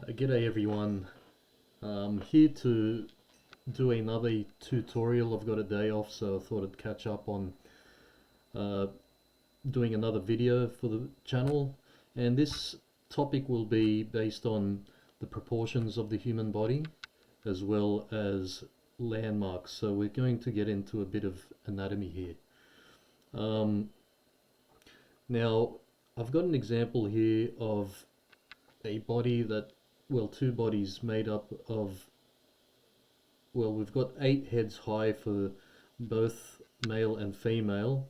G'day everyone. Here to do another tutorial. I've got a day off, so I thought I'd catch up on uh, doing another video for the channel. And this topic will be based on the proportions of the human body as well as landmarks. So we're going to get into a bit of anatomy here. Now, I've got an example here of a body that, well, two bodies made up of, well, we've got 8 heads high for both male and female.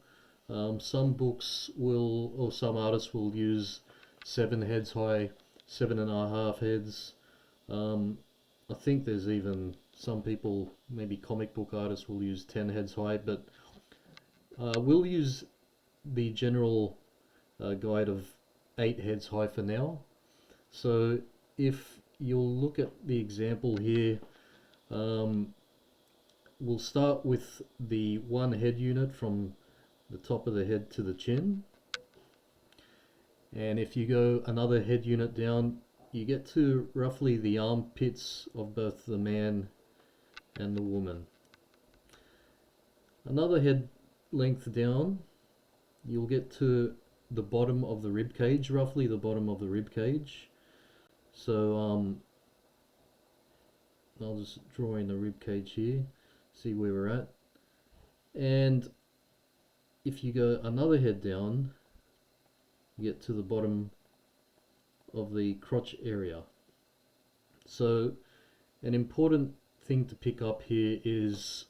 Some books will, or some artists will use 7 heads high, 7.5 heads. I think there's even some people, maybe comic book artists, will use 10 heads high, but we'll use the general guide of 8 heads high for now. So if you'll look at the example here, we'll start with the one head unit from the top of the head to the chin. And if you go another head unit down, you get to roughly the armpits of both the man and the woman. Another head length down, you'll get to the bottom of the rib cage, roughly the bottom of the rib cage. So I'll just draw in the rib cage here, see where we're at. And if you go another head down, you get to the bottom of the crotch area. So an important thing to pick up here is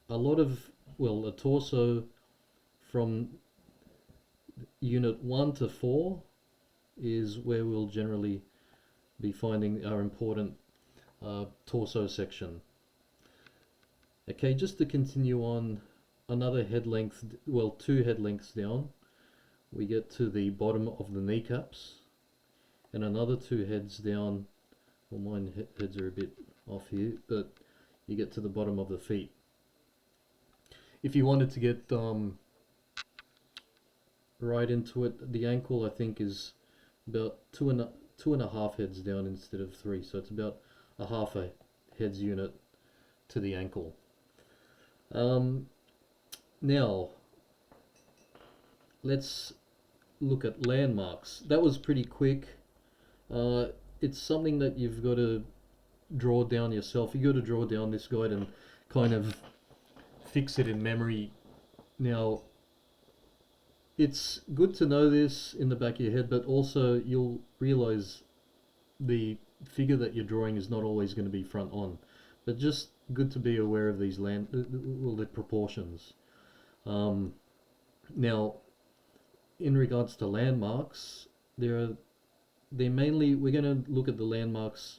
a lot of, well, a torso from unit 1 to 4 is where we'll generally be finding our important torso section. Okay, just to continue on, another head length, well, 2 head lengths down, we get to the bottom of the kneecaps, and another 2 heads down, well, mine heads are a bit off here, but you get to the bottom of the feet. If you wanted to get right into it, the ankle I think is about two and a half heads down instead of 3, so it's about a half a heads unit to the ankle. Now let's look at landmarks. That was pretty quick. It's something that you've got to draw down yourself. You got to draw down this guide and kind of fix it in memory. Now, it's good to know this in the back of your head, but also you'll realize the figure that you're drawing is not always going to be front on, but just good to be aware of these the proportions. Now, in regards to landmarks, they're mainly, we're going to look at the landmarks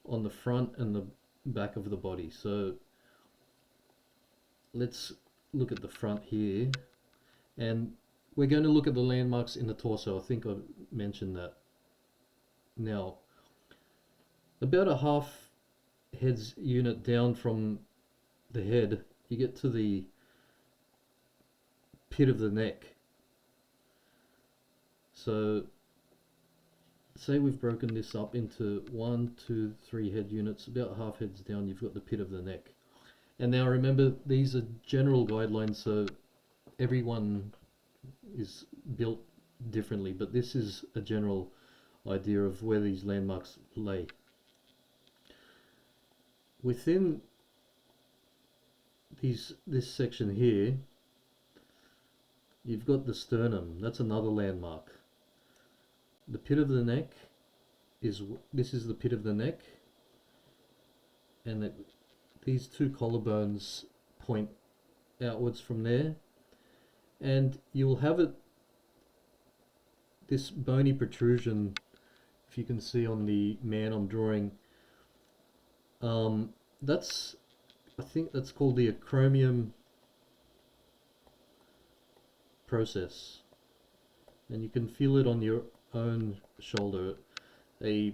on the front and the back of the body. So let's look at the front here, and we're going to look at the landmarks in the torso. I think I mentioned that. Now, about a half heads unit down from the head, you get to the pit of the neck. So say we've broken this up into 1, 2, 3 head units. About half heads down, you've got the pit of the neck. And now remember, these are general guidelines, so everyone is built differently, but this is a general idea of where these landmarks lay. Within this section here, you've got the sternum. That's another landmark. The pit of the neck this is the pit of the neck, and these 2 collarbones point outwards from there, and you'll have this bony protrusion, if you can see on the man I'm drawing. I think that's called the acromion process, and you can feel it on your own shoulder, a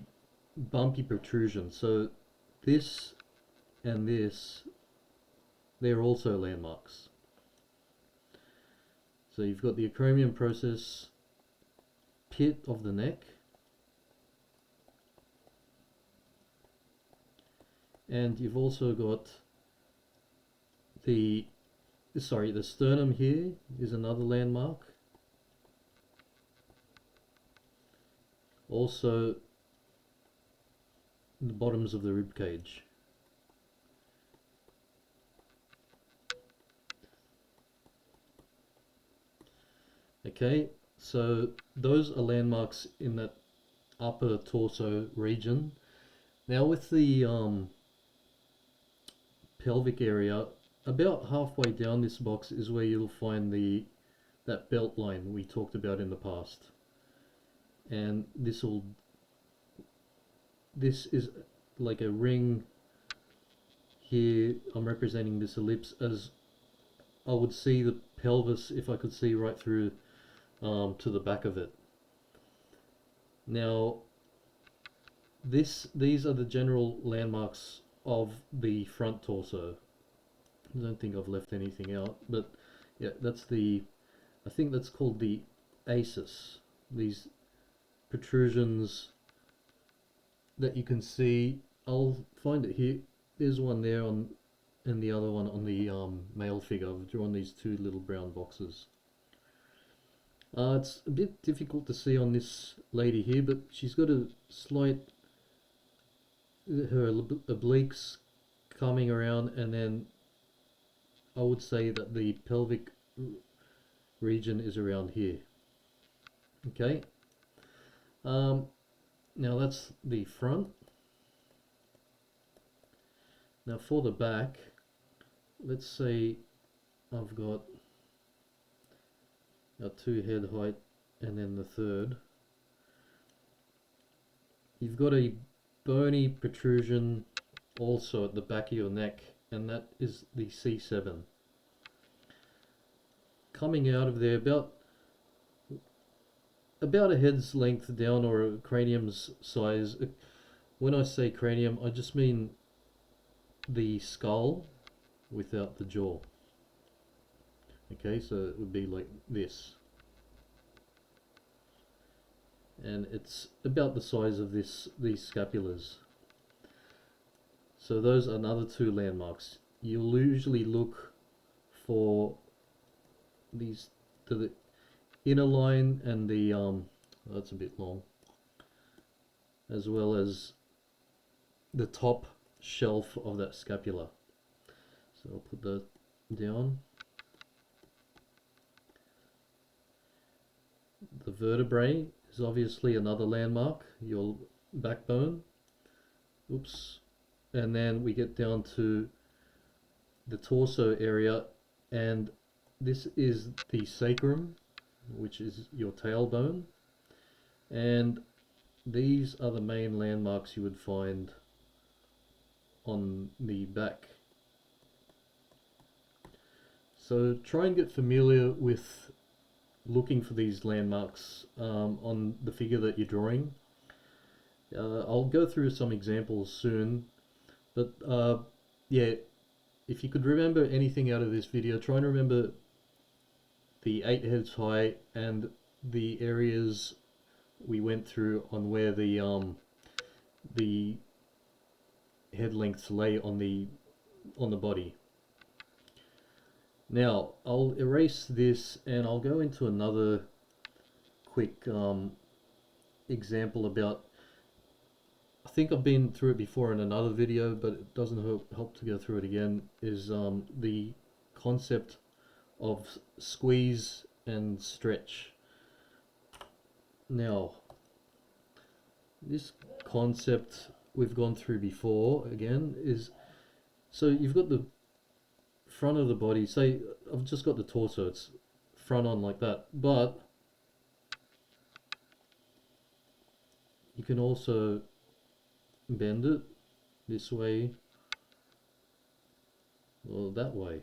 bumpy protrusion. So this and this, they're also landmarks. So you've got the acromion process, pit of the neck, And you've also got the sternum here is another landmark. Also the bottoms of the rib cage. Okay, so those are landmarks in that upper torso region. Now with the pelvic area, about halfway down this box is where you'll find that belt line we talked about in the past. And this is like a ring here. I'm representing this ellipse as I would see the pelvis if I could see right through to the back of it. Now these are the general landmarks of the front torso. I don't think I've left anything out, but yeah, I think that's called the aces. These protrusions that you can see, I'll find it here. There's one there and the other one on the male figure. I've drawn these two little brown boxes. It's a bit difficult to see on this lady here, but she's got a slight, her obliques coming around, and then I would say that the pelvic region is around here. Okay. Now that's the front. Now for the back, let's say I've got a 2 head height and then the third. You've got a bony protrusion also at the back of your neck, and that is the C7. Coming out of there about a head's length down, or a cranium's size. When I say cranium, I just mean the skull without the jaw. Okay, so it would be like this. And it's about the size of these scapulars. So those are another 2 landmarks. You'll usually look for these to the inner line and the that's a bit long, as well as the top shelf of that scapula. So I'll put that down. The vertebrae is obviously another landmark, your backbone. Oops. And then we get down to the torso area, and this is the sacrum, which is your tailbone, and these are the main landmarks you would find on the back. So try and get familiar with looking for these landmarks on the figure that you're drawing. I'll go through some examples soon, but yeah, if you could remember anything out of this video, try and remember the 8 heads high and the areas we went through on where the head lengths lay on the body. Now I'll erase this and I'll go into another quick example about, I think I've been through it before in another video, but it doesn't help to go through it again, is the concept of squeeze and stretch. Now this concept we've gone through before again is, so you've got the front of the body, say I've just got the torso, it's front on like that, but you can also bend it this way or that way.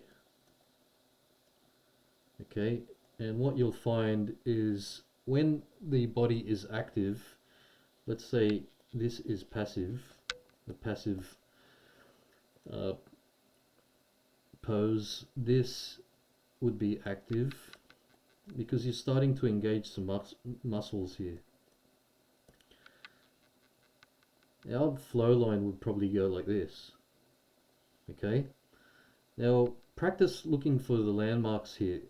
Okay, and what you'll find is when the body is active, let's say this is passive, the passive pose, this would be active because you're starting to engage some muscles here. Our flow line would probably go like this. Okay, now practice looking for the landmarks here.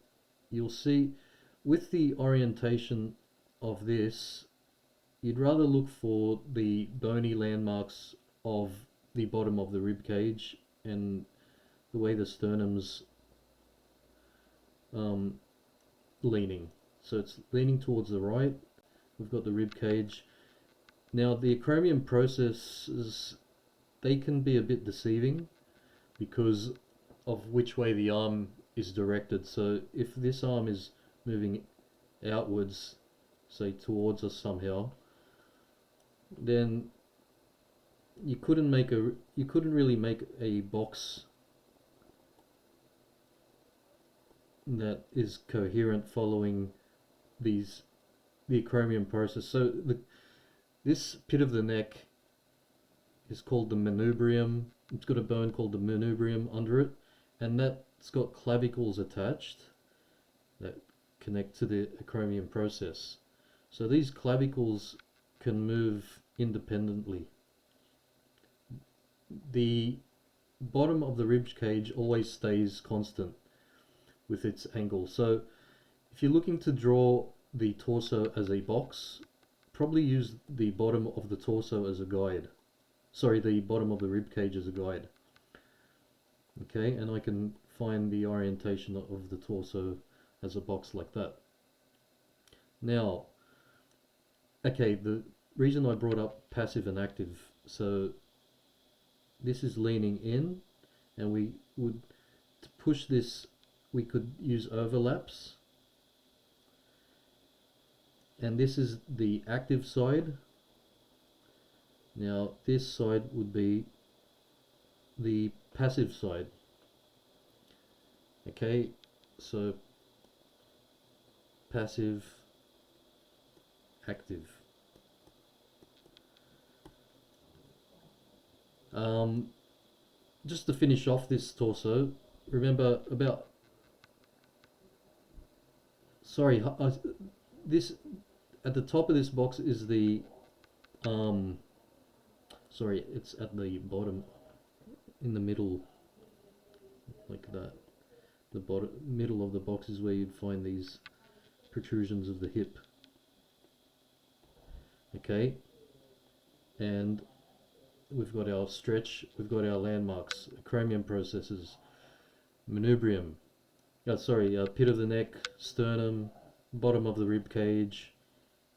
You'll see with the orientation of this, you'd rather look for the bony landmarks of the bottom of the rib cage and the way the sternum's um, leaning. So it's leaning towards the right. We've got the rib cage. Now the acromion processes, they can be a bit deceiving because of which way the arm is directed. So if this arm is moving outwards, say towards us somehow, then you couldn't really make a box that is coherent following the acromion process. So this pit of the neck is called the manubrium. It's got a bone called the manubrium under it, and that's got clavicles attached that connect to the acromion process. So these clavicles can move independently. The bottom of the rib cage always stays constant with its angle. So if you're looking to draw the torso as a box, probably use the bottom of the torso as a guide. Sorry, the bottom of the rib cage as a guide. Okay, and I can find the orientation of the torso as a box like that. Now, okay, the reason I brought up passive and active, so this is leaning in, and we would, to push this, we could use overlaps, and this is the active side. Now this side would be the passive side. Okay, so passive, active. Just to finish off this torso, remember about, sorry, this at the top of this box is the sorry, it's at the bottom, in the middle, like that. The bottom middle of the box is where you'd find these protrusions of the hip. Okay, and we've got our stretch, we've got our landmarks, acromion processes, manubrium, pit of the neck, sternum, bottom of the rib cage.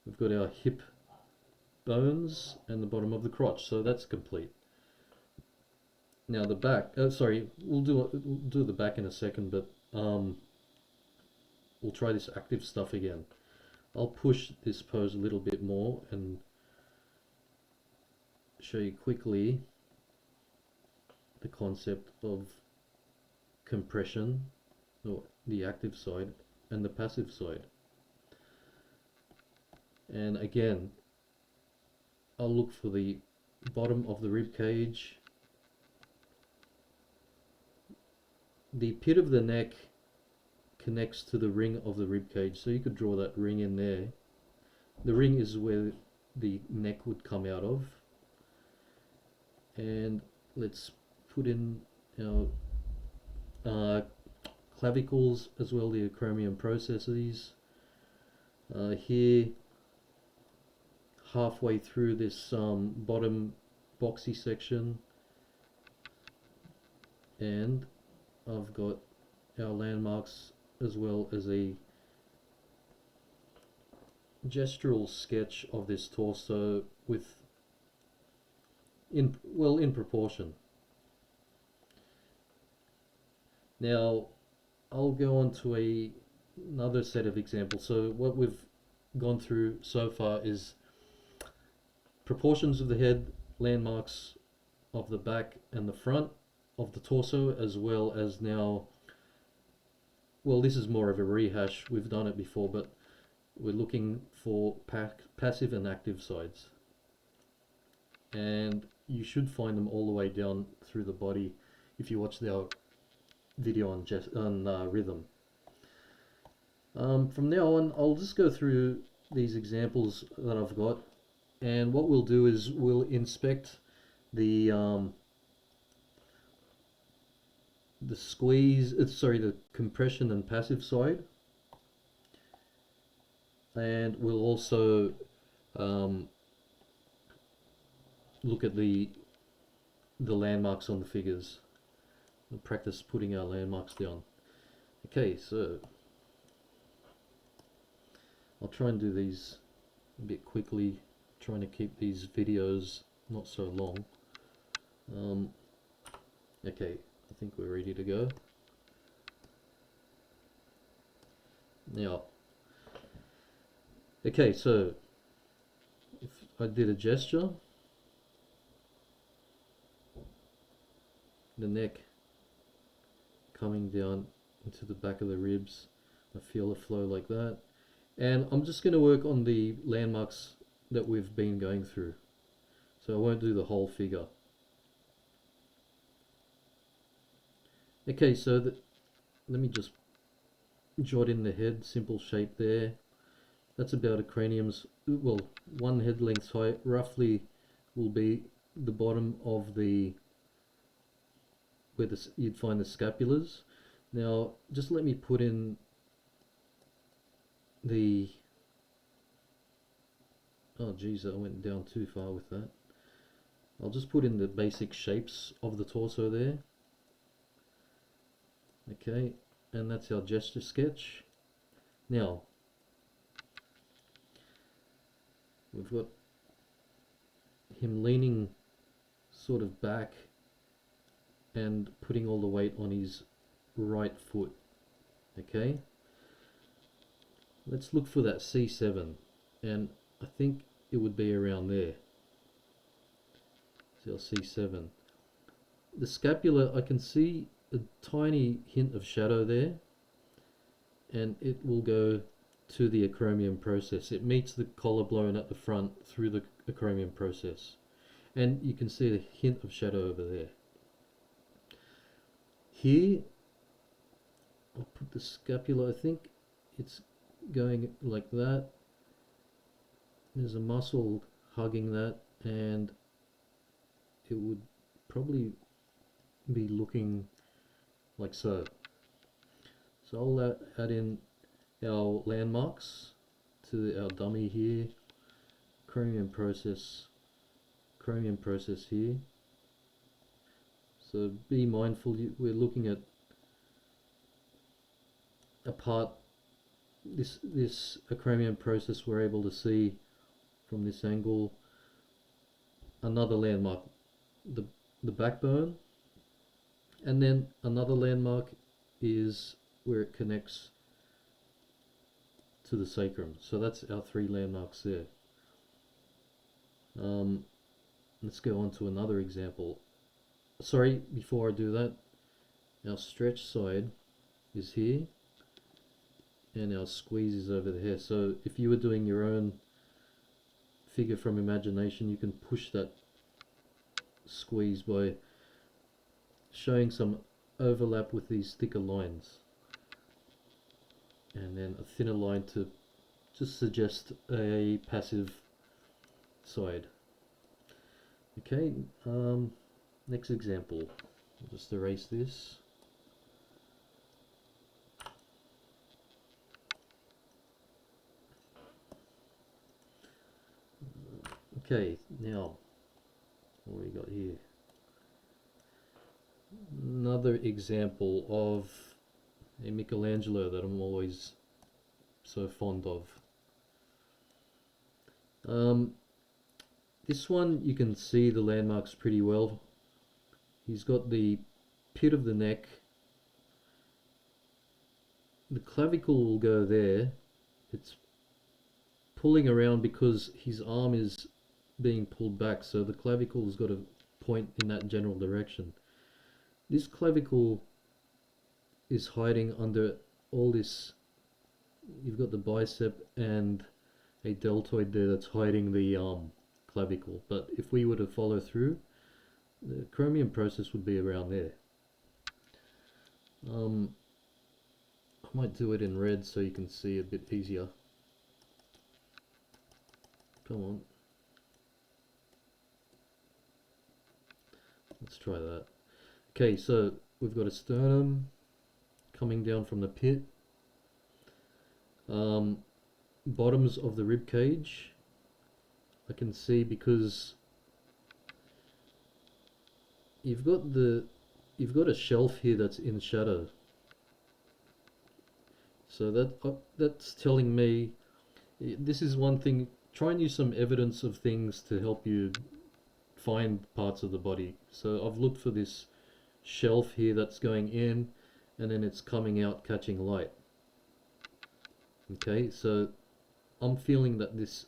We've got our hip bones and the bottom of the crotch, so that's complete. Now the back, we'll do the back in a second, but we'll try this active stuff again. I'll push this pose a little bit more and show you quickly the concept of compression, or the active side, and the passive side. And again, I'll look for the bottom of the rib cage. The pit of the neck connects to the ring of the rib cage, so you could draw that ring in there. The ring is where the neck would come out of. And let's put in our clavicles as well, the acromion processes. Here, halfway through this bottom boxy section, and I've got our landmarks as well as a gestural sketch of this torso with in proportion. Now I'll go on to another set of examples. So what we've gone through so far is proportions of the head, landmarks of the back and the front of the torso, as well as now, well, this is more of a rehash, we've done it before, but we're looking for passive and active sides, and you should find them all the way down through the body if you watch our video on rhythm. From now on, I'll just go through these examples that I've got, and what we'll do is we'll inspect the the squeeze, sorry, the compression and passive side, and we'll also look at the landmarks on the figures. We'll practice putting our landmarks down. Okay, so I'll try and do these a bit quickly, trying to keep these videos not so long. Okay, I think we're ready to go. Now, okay, so if I did a gesture, the neck coming down into the back of the ribs, I feel a flow like that. And I'm just going to work on the landmarks that we've been going through. So I won't do the whole figure. Okay, so let me just jot in the head, simple shape there. That's about a cranium's, well, one head length height, roughly will be the bottom of the, where you'd find the scapulars. Now, just let me put in the, oh geez, I went down too far with that. I'll just put in the basic shapes of the torso there. Okay, and that's our gesture sketch. Now, we've got him leaning sort of back and putting all the weight on his right foot. Okay, let's look for that C7, and I think it would be around there. So C7. The scapula, I can see a tiny hint of shadow there, and it will go to the acromion process. It meets the collarbone at the front through the acromion process, and you can see the hint of shadow over there. Here, I'll put the scapula, I think it's going like that. There's a muscle hugging that, and it would probably be looking like so. So I'll add in our landmarks to our dummy here, acromion process here. So be mindful, we're looking at a part, this acromion process we're able to see from this angle. Another landmark, the backbone, and then another landmark is where it connects to the sacrum. So that's our three landmarks there. Let's go on to another example. Sorry, before I do that, our stretch side is here and our squeeze is over here. So if you were doing your own figure from imagination, you can push that squeeze by showing some overlap with these thicker lines, and then a thinner line to just suggest a passive side. Okay, next example. I'll just erase this. Okay, now what we got here? Another example of a Michelangelo that I'm always so fond of. This one you can see the landmarks pretty well. He's got the pit of the neck. The clavicle will go there. It's pulling around because his arm is being pulled back, so the clavicle's got to point in that general direction. This clavicle is hiding under all this. You've got the bicep and a deltoid there that's hiding the clavicle, but if we were to follow through, the acromion process would be around there. I might do it in red so you can see a bit easier. Come on. Let's try that. Okay, so we've got a sternum coming down from the pit. Bottoms of the rib cage, I can see, because you've got a shelf here that's in shadow. So that's telling me, this is one thing. Try and use some evidence of things to help you find parts of the body. So I've looked for this shelf here that's going in, and then it's coming out catching light. Okay, so I'm feeling that this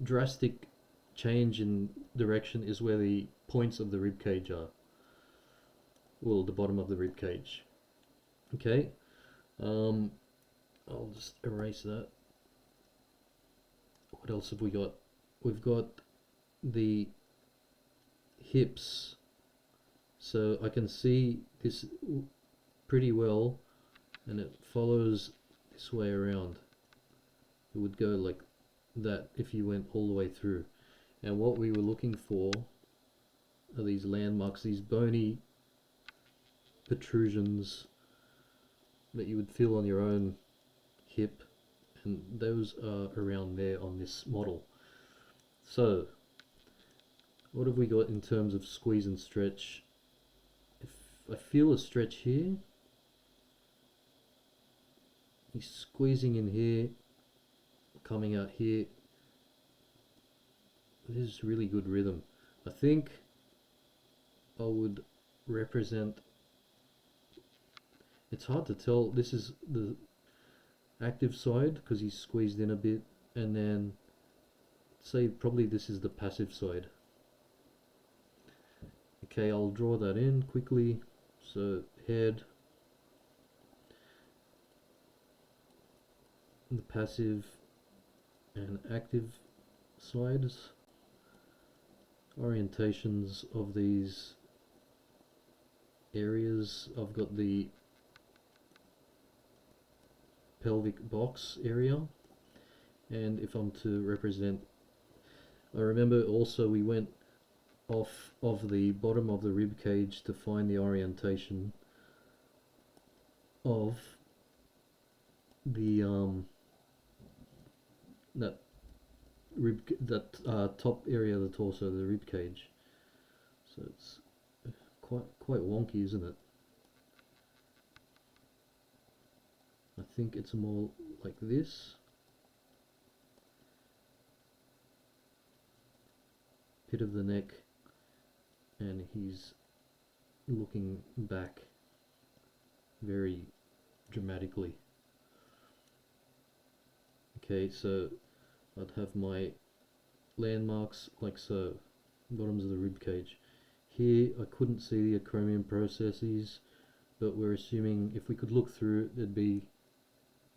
drastic change in direction is where the points of the rib cage are. Well, the bottom of the rib cage. Okay, I'll just erase that. What else have we got? We've got the hips. So I can see this pretty well, and it follows this way around. It would go like that if you went all the way through. And what we were looking for are these landmarks, these bony protrusions that you would feel on your own hip, and those are around there on this model. So what have we got in terms of squeeze and stretch? If I feel a stretch here, he's squeezing in here, coming out here. This is really good rhythm. I think I would represent, it's hard to tell, this is the active side because he's squeezed in a bit, and then say probably this is the passive side. Okay, I'll draw that in quickly. So head, the passive and active sides, orientations of these areas. I've got the pelvic box area, and if I'm to represent, I remember also we went off of the bottom of the rib cage to find the orientation of the that top area of the torso, the rib cage. So it's quite wonky, isn't it? I think it's more like this. Pit of the neck, and he's looking back very dramatically. Okay, so I'd have my landmarks like so, bottoms of the rib cage. Here I couldn't see the acromion processes, but we're assuming if we could look through, it'd be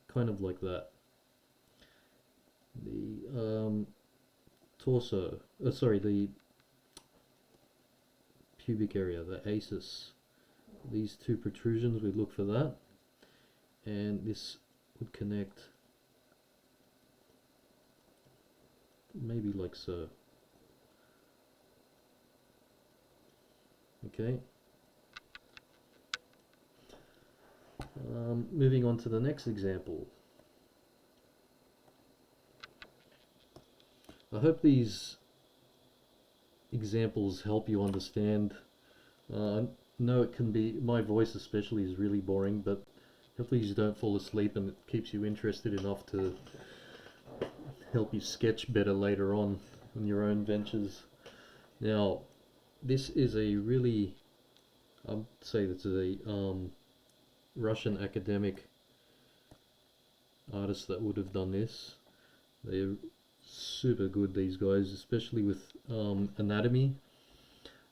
kind of like that. The torso, sorry, the pubic area, the aces, these two protrusions, we'd look for that, and this would connect maybe like so. Okay. Moving on to the next example. I hope these examples help you understand. I know it can be, my voice especially is really boring, but hopefully you don't fall asleep and it keeps you interested enough to help you sketch better later on your own ventures. Now, this is a really, I'd say that's a Russian academic artist that would have done this. They're super good, these guys, especially with anatomy.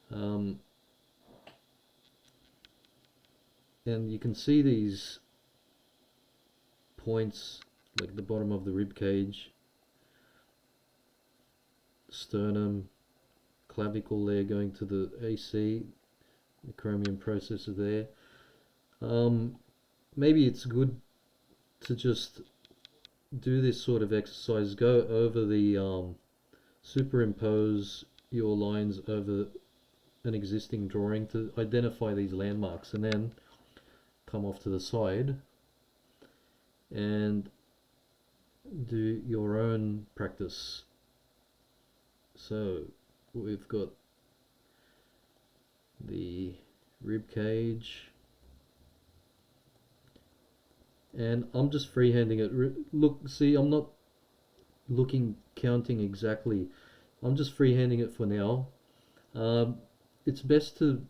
And you can see these points like the bottom of the rib cage, sternum, clavicle there going to the AC, the acromion processor there. Maybe it's good to just do this sort of exercise, go over the superimpose your lines over an existing drawing to identify these landmarks, and then come off to the side and do your own practice. So we've got the rib cage, and I'm just freehanding it. Look, see, I'm not counting exactly. I'm just freehanding it for now. It's best to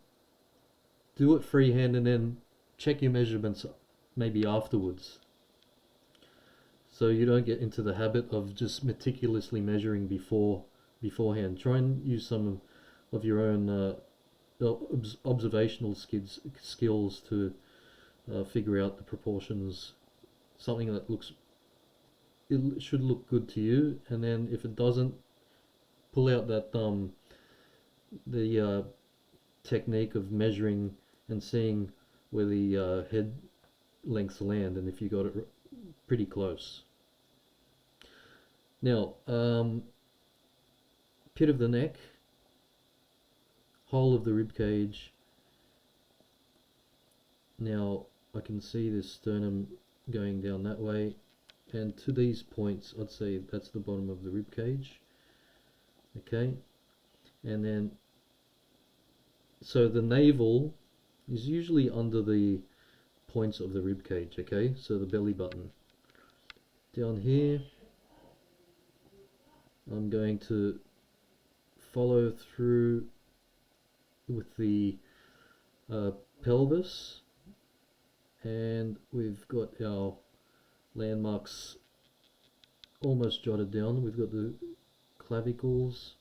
do it freehand and then check your measurements maybe afterwards, so you don't get into the habit of just meticulously measuring beforehand. Try and use some of your own observational skills to figure out the proportions. Something that it should look good to you, and then if it doesn't, pull out that the technique of measuring and seeing where the head lengths land, and if you got it pretty close. Now, pit of the neck, whole of the rib cage. Now I can see this sternum going down that way, and to these points I'd say that's the bottom of the rib cage. Okay, and then so the navel is usually under the points of the rib cage. Okay, so the belly button down here, I'm going to follow through with the pelvis, and we've got our landmarks almost jotted down. We've got the clavicles.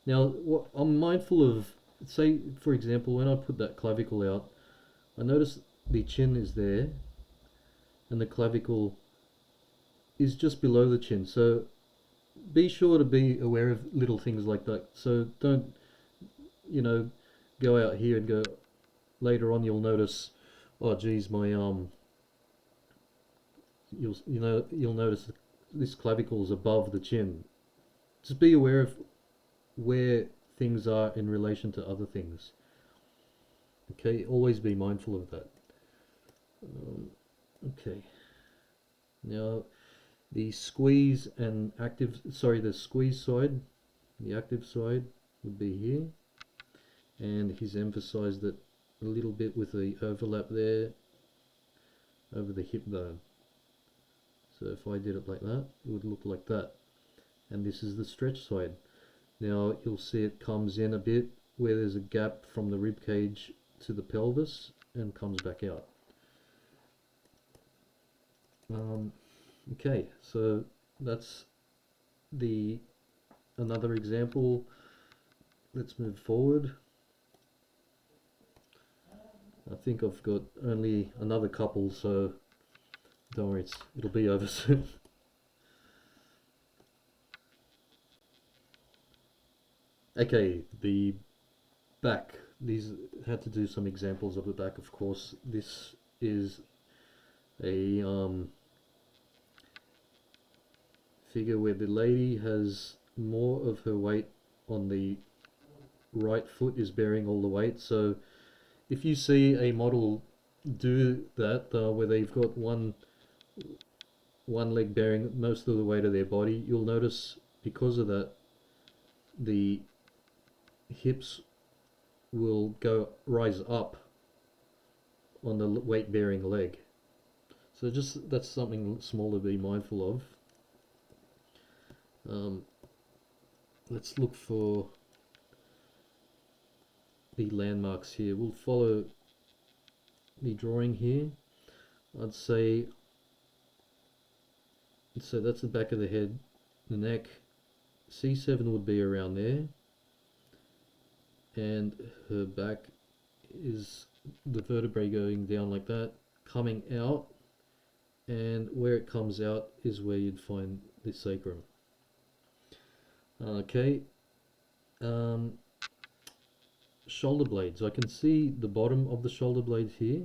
Now, what I'm mindful of, say for example, when I put that clavicle out, I notice the chin is there and the clavicle is just below the chin. So be sure to be aware of little things like that. So don't, go out here and go, later on you'll notice, oh geez, my you'll notice this clavicle is above the chin. Just be aware of where things are in relation to other things. Okay, always be mindful of that. Okay, now the squeeze and the squeeze side, the active side would be here, and he's emphasized it a little bit with the overlap there over the hip bone. So if I did it like that, it would look like that. And this is the stretch side. Now you'll see it comes in a bit where there's a gap from the rib cage to the pelvis and comes back out. Okay, so that's another example. Let's move forward. I think I've got only another couple, so don't worry, it'll be over soon. Okay, the back. These had to do some examples of the back, of course. This is a figure where the lady has more of her weight on the right foot, is bearing all the weight. So if you see a model do that, where they've got one leg bearing most of the weight of their body, you'll notice because of that the hips will rise up on the weight bearing leg. So that's something small to be mindful of. Let's look for the landmarks here. We'll follow the drawing here. I'd say, so that's the back of the head, the neck. C7 would be around there, and her back is the vertebrae going down like that, coming out, and where it comes out is where you'd find the sacrum. Okay, shoulder blades. I can see the bottom of the shoulder blades here.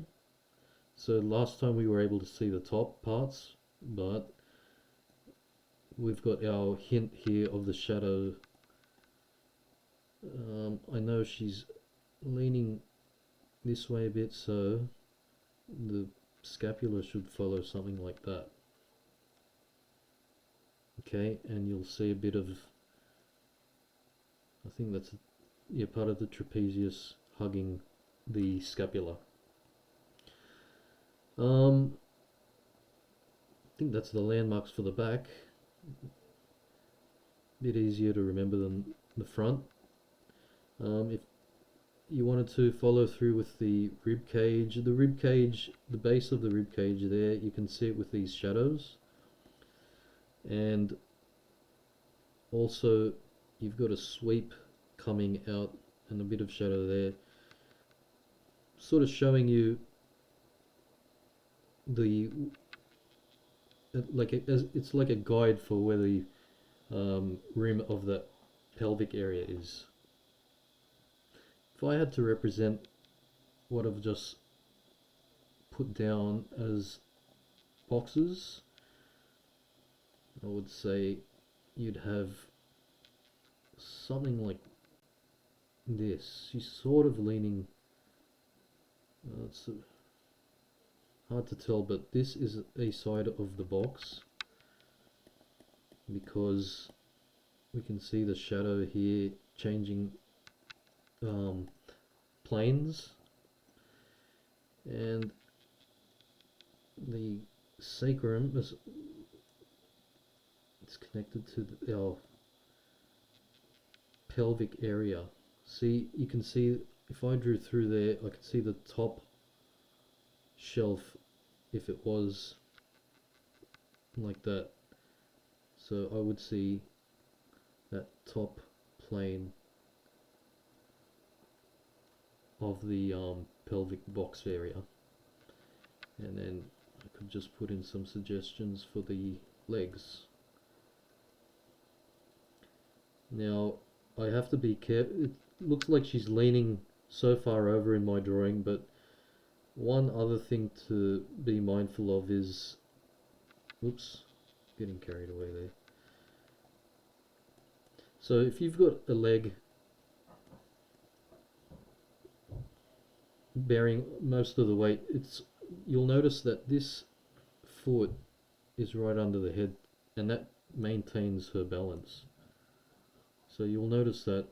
So last time we were able to see the top parts, but we've got our hint here of the shadow. I know she's leaning this way a bit, so the scapula should follow something like that. Okay, and you'll see a bit of, I think that's, yeah, part of the trapezius hugging the scapula. I think that's the landmarks for the back. A bit easier to remember than the front. If you wanted to follow through with the rib cage, the base of the rib cage there, you can see it with these shadows. And also you've got a sweep coming out and a bit of shadow there, sort of showing you the it's like a guide for where the rim of the pelvic area is. If I had to represent what I've just put down as boxes, I would say you'd have something like this. She's sort of leaning, it's hard to tell, but this is a side of the box because we can see the shadow here changing planes, and the sacrum is, it's connected to our pelvic area. See, you can see if I drew through there, I could see the top shelf if it was like that. So I would see that top plane of the pelvic box area, and then I could just put in some suggestions for the legs. Now I have to be careful. It looks like she's leaning so far over in my drawing, but one other thing to be mindful of is, oops, getting carried away there. So if you've got a leg bearing most of the weight, you'll notice that this foot is right under the head, and that maintains her balance. So you'll notice that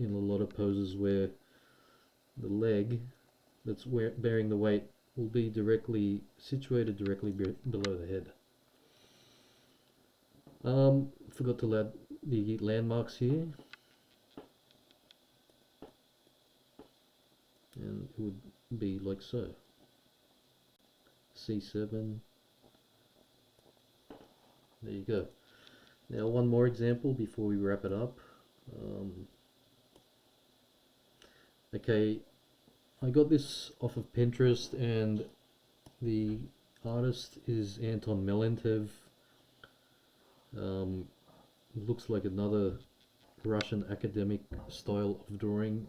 in a lot of poses where the leg that's bearing the weight will be situated directly below the head. Forgot to add the landmarks here, and it would be like so. C7. There you go. Now one more example before we wrap it up. Okay, I got this off of Pinterest, and the artist is Anton Melentev. Looks like another Russian academic style of drawing.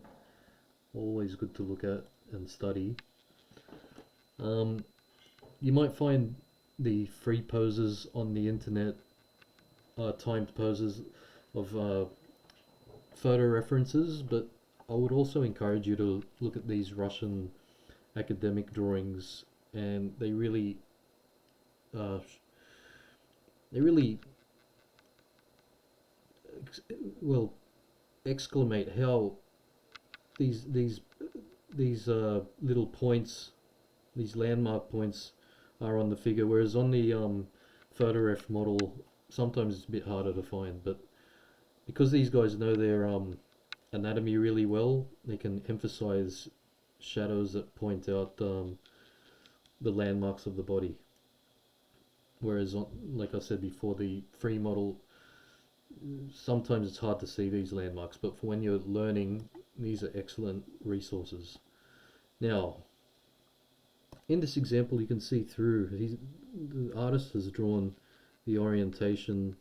Always good to look at and study. You might find the free poses on the internet, timed poses of photo references, but I would also encourage you to look at these Russian academic drawings, and they really well exclamate how these little points, these landmark points, are on the figure, whereas on the photo ref model sometimes it's a bit harder to find. But because these guys know their anatomy really well, they can emphasize shadows that point out the landmarks of the body. Whereas, like I said before, the free model, sometimes it's hard to see these landmarks, but for when you're learning, these are excellent resources. Now, in this example, you can see through, the artist has drawn the orientation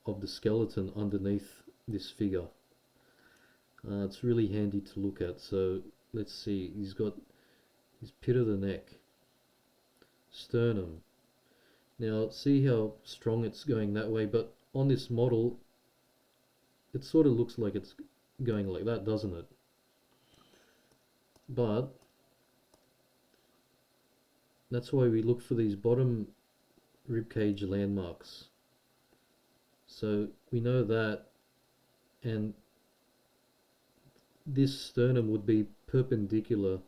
of the skeleton underneath this figure. It's really handy to look at. So let's see, he's got his pit of the neck, sternum. Now see how strong it's going that way, but on this model it sort of looks like it's going like that, doesn't it? But that's why we look for these bottom ribcage landmarks. So we know that, and this sternum would be perpendicular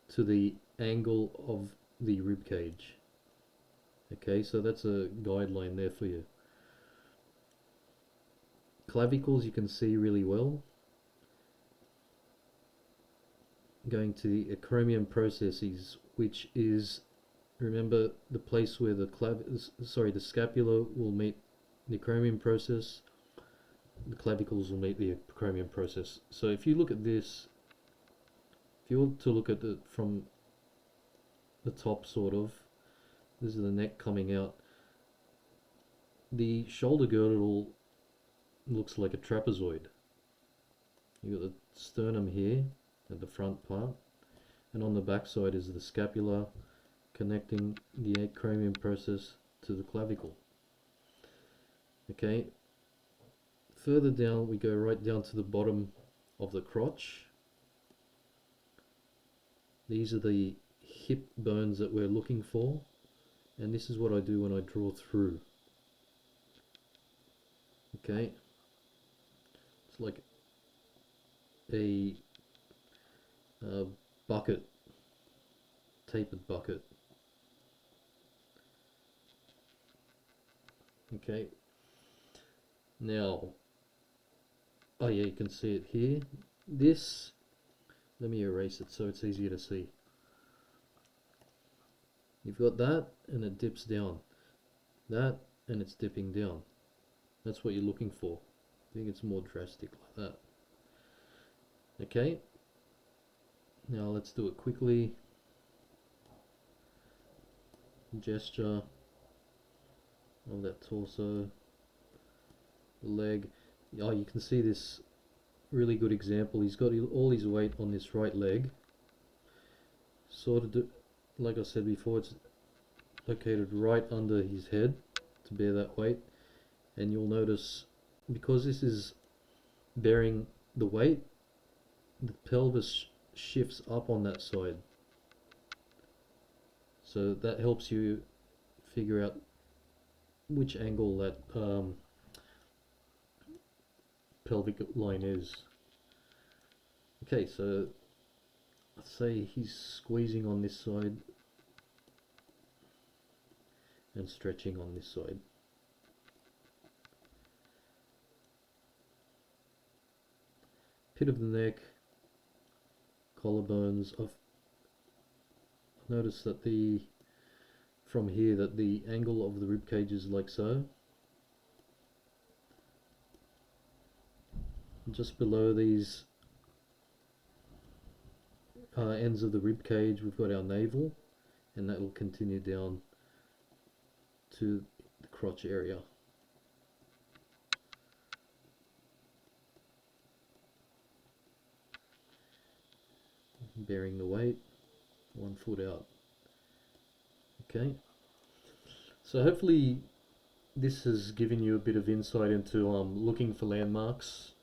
to the angle of the ribcage. Okay, so that's a guideline there for you. Clavicles you can see really well. Going to the acromion processes, which is, remember, the place where the scapula will meet the acromion process, the clavicles will meet the acromion process. So if you look at this, if you were to look at it from the top, sort of, this is the neck coming out. The shoulder girdle looks like a trapezoid. You've got the sternum here at the front part, and on the back side is the scapula connecting the acromion process to the clavicle. Okay, further down we go right down to the bottom of the crotch. These are the hip bones that we're looking for, and this is what I do when I draw through. Okay, it's like a bucket, tapered bucket. Okay, now, oh yeah, you can see it here. This, let me erase it so it's easier to see. You've got that, and it dips down. That, and it's dipping down. That's what you're looking for. I think it's more drastic like that. Okay, now let's do it quickly. Gesture of that torso, the leg. Oh, you can see this really good example. He's got all his weight on this right leg. Sort of, like I said before, it's located right under his head to bear that weight. And you'll notice, because this is bearing the weight, the pelvis shifts up on that side. So that helps you figure out which angle that pelvic line is. Okay, so let's say he's squeezing on this side and stretching on this side. Pit of the neck, collarbones. I've noticed that from here that the angle of the rib cage is like so. Just below these ends of the rib cage, we've got our navel, and that will continue down to the crotch area. Bearing the weight, 1 foot out. Okay, so hopefully this has given you a bit of insight into looking for landmarks,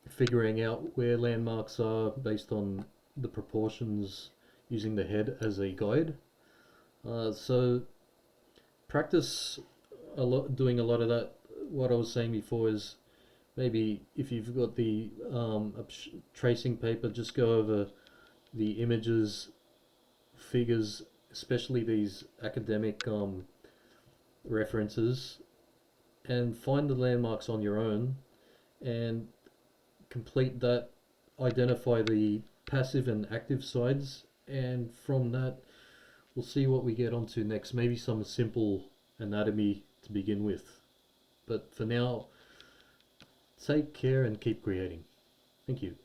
figuring out where landmarks are based on the proportions, using the head as a guide. So practice a lot, doing a lot of that. What I was saying before is, maybe if you've got the tracing paper, just go over the images, figures, especially these academic references, and find the landmarks on your own and complete that. Identify the passive and active sides, and from that we'll see what we get onto next. Maybe some simple anatomy to begin with. But for now, take care and keep creating. Thank you.